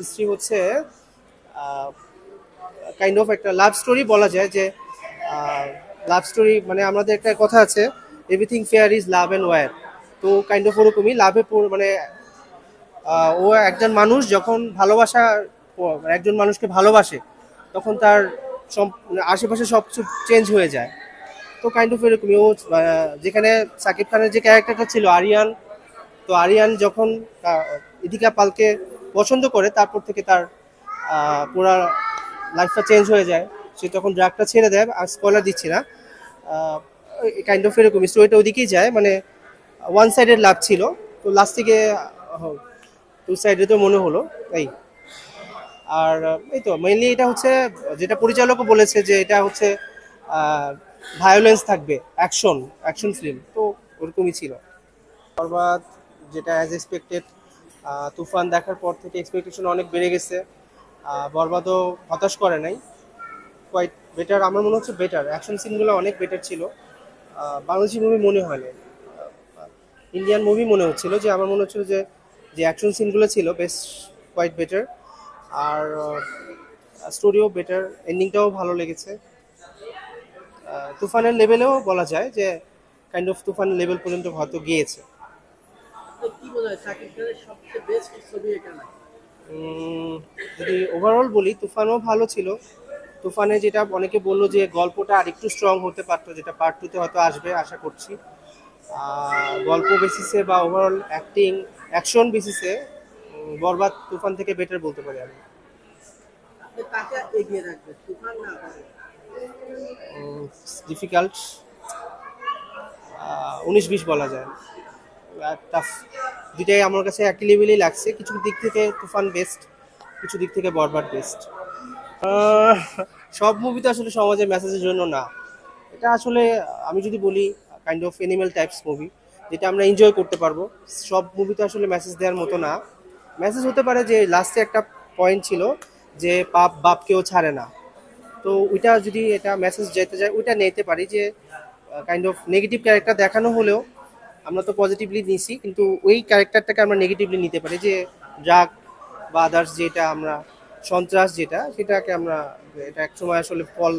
History হচ্ছে kind of একটা love story বলা যায়, যে লাভ স্টোরি মানে আমাদের একটা কথা আছে, everything fair is love and war. তো কাইন্ড অফ ওরকমই মানে ও একজন মানুষ যখন মানে একজন মানুষকে ভালোবাসে, তখন তার মানে আশেপাশে সব কিছু চেঞ্জ হয়ে যায়। তো কাইন্ড অফ এরকমই ও যেখানে সাকিব খানের যে ক্যারেক্টারটা ছিল আরিয়ান, তো আরিয়ান যখন ইদিকা পালকে পছন্দ করে, তারপর থেকে তার পুরা লাইফটা চেঞ্জ হয়ে যায়। সে তখন ড্রাগটা ছেড়ে দেয়, আর স্পয়লার দিচ্ছি না। কাইন্ড অফ এরকম স্টোরিটা ওদিকেই যায়, মানে ওয়ান সাইডেড লাভ ছিল, তো লাস্ট থেকে টু সাইডে তো মনে হলো এই। আর এই তো মেইনলি এটা হচ্ছে, যেটা পরিচালকও বলেছে যে এটা হচ্ছে ভায়োলেন্স থাকবে, অ্যাকশন অ্যাকশন ফিল্ম, তো ওরকমই ছিল। বরবাদ যেটা অ্যাজ এক্সপেক্টেড, তুফান দেখার পর থেকে এক্সপেকটেশন অনেক বেড়ে গেছে। বরবাদও হতাশ করে নাই, কোয়াইট বেটার, আমার মনে হচ্ছে বেটার, অ্যাকশন সিনগুলো অনেক বেটার ছিল। বাংলাদেশি মুভি মনে হয় না, ইন্ডিয়ান মুভি মনে হচ্ছিল, যে আমার মনে হচ্ছিল যে যে অ্যাকশন সিনগুলো ছিল বেশ কোয়াইট বেটার। আর স্টোরিও বেটার, এন্ডিংটাও ভালো লেগেছে। তুফানের লেভেলেও বলা যায় যে কাইন্ড অফ তুফানের লেভেল পর্যন্ত হয়তো গিয়েছে। কি মনে হয় শাকিব খানের সবচেয়ে বেস্ট ছবি এটা নাকি? যদি ওভারঅল বলি, তুফানও ভালো ছিল। তুফানে যেটা অনেকে বললো যে গল্পটা আরেকটু স্ট্রং হতে পারতো, যেটা পার্ট টুতে হয়তো আসবে আশা করছি। গল্প বেসিসে বা ওভারঅল অ্যাক্টিং অ্যাকশন বেসিসে বরবাদ তুফান থেকে বেটার বলতে পারি আমি। আপনি কাকে এগিয়ে রাখবেন, তুফান না বরবাদ? ডিফিকাল্ট, 19-20 বলা যায়, টাফ। দুইটাই আমার কাছে একই লেভেলই লাগছে, কিছু দিক থেকে তুফান বেস্ট, কিছু দিক থেকে বরবাদ বেস্ট। সব মুভি তো আসলে সমাজের মেসেজের জন্য না, এটা আসলে আমি যদি বলি kind of animal types movie, যেটা আমরা এনজয় করতে পারবো। সব মুভি তো আসলে মেসেজ দেওয়ার মতো না। মেসেজ হতে পারে যে লাস্টে একটা পয়েন্ট ছিল যে পাপ বাপকেও ছাড়ে না, তো ওইটা যদি এটা মেসেজ যেতে যায় ওইটা নিতে পারি, যে কাইন্ড অফ নেগেটিভ ক্যারেক্টার দেখানো হলেও আমরা তো পজিটিভলি নিছি, কিন্তু ওই ক্যারেক্টারটাকে আমরা নেগেটিভলি নিতে পারি, যে ড্রাগ বা আদার্স যেটা আমরা সন্ত্রাস যেটা, সেটাকে আমরা, এটা এক সময় আসলে ফল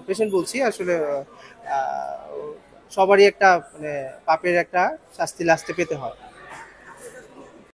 পেশেন্ট বলছি আসলে, সবারই একটা মানে পাপের একটা শাস্তি লাস্টে পেতে হয়।